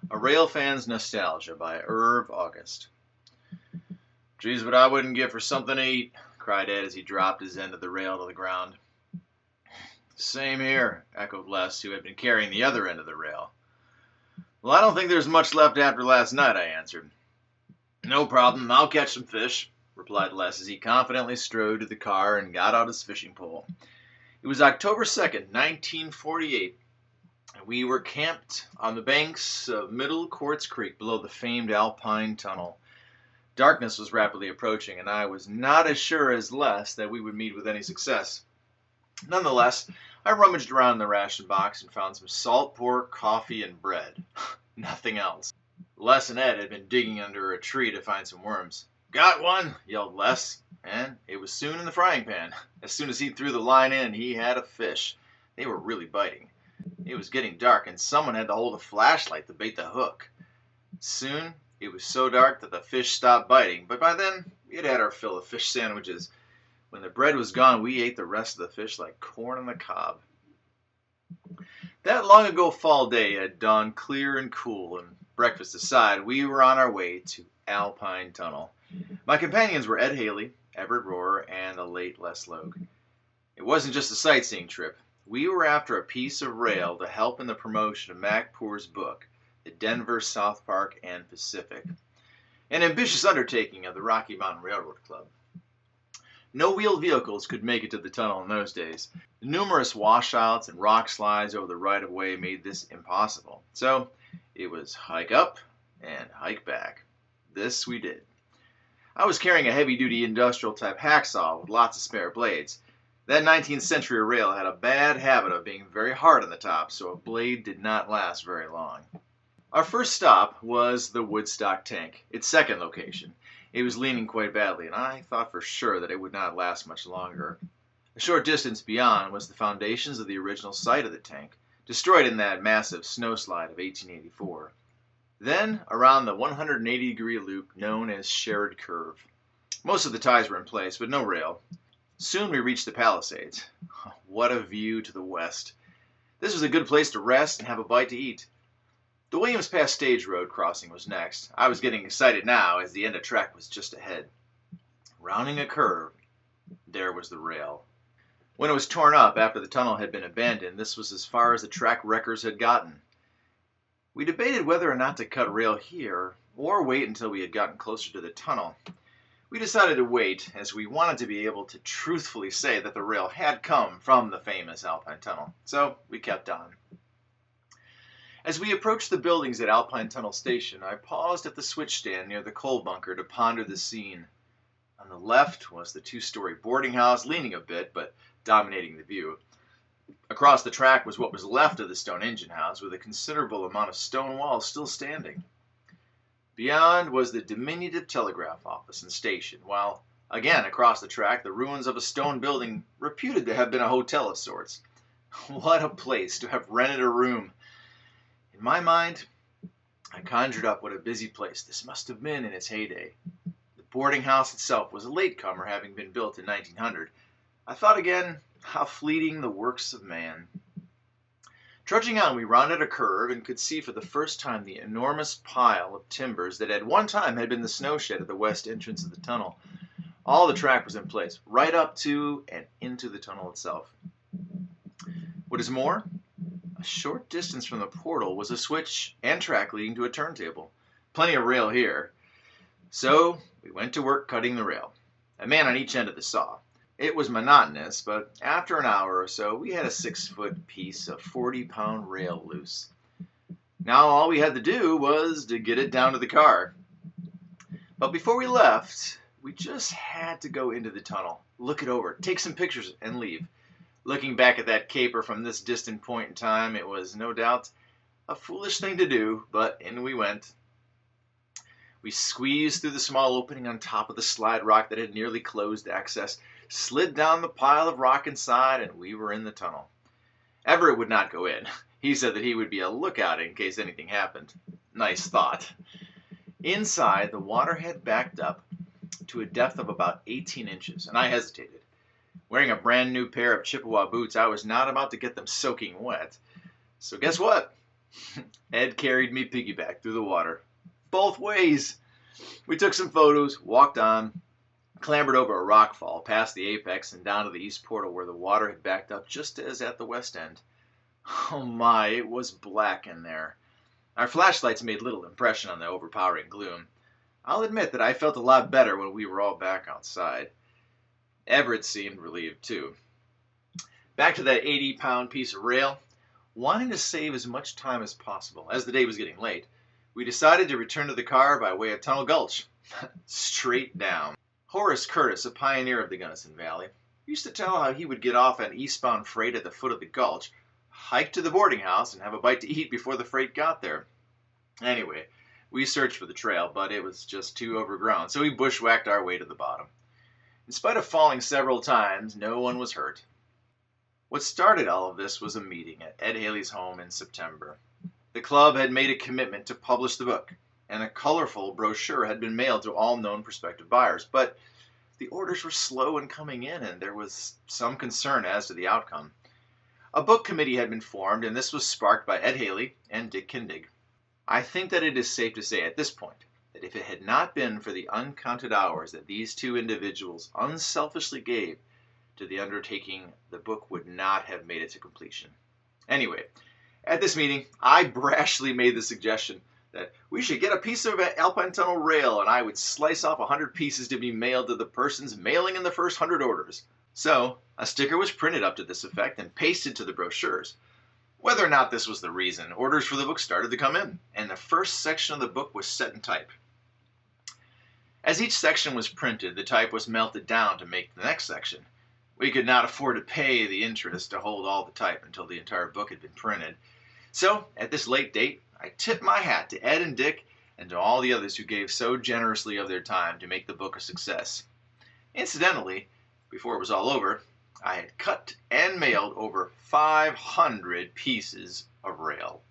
A Rail Fan's Nostalgia by Irv August. Geez, what I wouldn't give for something to eat, cried Ed as he dropped his end of the rail to the ground. Same here, echoed Les, who had been carrying the other end of the rail. Well, I don't think there's much left after last night, I answered. No problem, I'll catch some fish, replied Les as he confidently strode to the car and got out his fishing pole. It was October 2nd, 1948. We were camped on the banks of Middle Quartz Creek below the famed Alpine tunnel. Darkness was rapidly approaching, and I was not as sure as Les that we would meet with any success. Nonetheless, I rummaged around in the ration box and found some salt pork, coffee, and bread. Nothing else. Les and Ed had been digging under a tree to find some worms. Got one, yelled Les, and it was soon in the frying pan. As soon as he threw the line in, he had a fish. They were really biting. It was getting dark, and someone had to hold a flashlight to bait the hook. Soon, it was so dark that the fish stopped biting, but by then, we had had our fill of fish sandwiches. When the bread was gone, we ate the rest of the fish like corn on the cob. That long-ago fall day had dawned clear and cool, and breakfast aside, we were on our way to Alpine Tunnel. My companions were Ed Haley, Everett Rohrer, and the late Les Logue. It wasn't just a sightseeing trip. We were after a piece of rail to help in the promotion of Mac Poor's book, The Denver, South Park, and Pacific, an ambitious undertaking of the Rocky Mountain Railroad Club. No wheeled vehicles could make it to the tunnel in those days. Numerous washouts and rock slides over the right-of-way made this impossible. So it was hike up and hike back. This we did. I was carrying a heavy-duty industrial-type hacksaw with lots of spare blades. That 19th century rail had a bad habit of being very hard on the top, so a blade did not last very long. Our first stop was the Woodstock tank, its second location. It was leaning quite badly, and I thought for sure that it would not last much longer. A short distance beyond was the foundations of the original site of the tank, destroyed in that massive snowslide of 1884. Then, around the 180-degree loop known as Sherrod Curve. Most of the ties were in place, but no rail. Soon we reached the Palisades. What a view to the west. This was a good place to rest and have a bite to eat. The Williams Pass Stage Road crossing was next. I was getting excited now as the end of track was just ahead. Rounding a curve, there was the rail. When it was torn up after the tunnel had been abandoned, this was as far as the track wreckers had gotten. We debated whether or not to cut rail here or wait until we had gotten closer to the tunnel. We decided to wait, as we wanted to be able to truthfully say that the rail had come from the famous Alpine Tunnel. So we kept on. As we approached the buildings at Alpine Tunnel Station, I paused at the switch stand near the coal bunker to ponder the scene. On the left was the two-story boarding house, leaning a bit, but dominating the view. Across the track was what was left of the stone engine house, with a considerable amount of stone walls still standing. Beyond was the diminutive telegraph office and station, while, again across the track, the ruins of a stone building reputed to have been a hotel of sorts. What a place to have rented a room! In my mind, I conjured up what a busy place this must have been in its heyday. The boarding house itself was a latecomer, having been built in 1900. I thought again, how fleeting the works of man. Trudging on, we rounded a curve and could see for the first time the enormous pile of timbers that at one time had been the snow shed at the west entrance of the tunnel. All the track was in place, right up to and into the tunnel itself. What is more, a short distance from the portal was a switch and track leading to a turntable. Plenty of rail here. So we went to work cutting the rail, a man on each end of the saw. It was monotonous, but after an hour or so, we had a 6-foot piece of 40-pound rail loose. Now all we had to do was to get it down to the car. But before we left, we just had to go into the tunnel, look it over, take some pictures, and leave. Looking back at that caper from this distant point in time, it was no doubt a foolish thing to do, but in we went. We squeezed through the small opening on top of the slide rock that had nearly closed access, slid down the pile of rock inside, and we were in the tunnel. Everett would not go in. He said that he would be a lookout in case anything happened. Nice thought. Inside, the water had backed up to a depth of about 18 inches, and I hesitated. Wearing a brand new pair of Chippewa boots, I was not about to get them soaking wet. So guess what? Ed carried me piggyback through the water. Both ways. We took some photos, walked on, clambered over a rock fall, past the apex, and down to the east portal where the water had backed up just as at the west end. Oh my, it was black in there. Our flashlights made little impression on the overpowering gloom. I'll admit that I felt a lot better when we were all back outside. Everett seemed relieved too. Back to that 80-pound piece of rail, wanting to save as much time as possible, as the day was getting late, we decided to return to the car by way of Tunnel Gulch. Straight down. Horace Curtis, a pioneer of the Gunnison Valley, used to tell how he would get off an eastbound freight at the foot of the gulch, hike to the boarding house, and have a bite to eat before the freight got there. Anyway, we searched for the trail, but it was just too overgrown, so we bushwhacked our way to the bottom. In spite of falling several times, no one was hurt. What started all of this was a meeting at Ed Haley's home in September. The club had made a commitment to publish the book, and a colorful brochure had been mailed to all known prospective buyers, but the orders were slow in coming in, and there was some concern as to the outcome. A book committee had been formed, and this was sparked by Ed Haley and Dick Kindig. I think that it is safe to say at this point that if it had not been for the uncounted hours that these two individuals unselfishly gave to the undertaking, the book would not have made it to completion. Anyway, at this meeting, I brashly made the suggestion that we should get a piece of Alpine tunnel rail, and I would slice off 100 pieces to be mailed to the persons mailing in the first 100 orders. So, a sticker was printed up to this effect and pasted to the brochures. Whether or not this was the reason, orders for the book started to come in, and the first section of the book was set in type. As each section was printed, the type was melted down to make the next section. We could not afford to pay the interest to hold all the type until the entire book had been printed. So, at this late date, I tipped my hat to Ed and Dick and to all the others who gave so generously of their time to make the book a success. Incidentally, before it was all over, I had cut and mailed over 500 pieces of rail.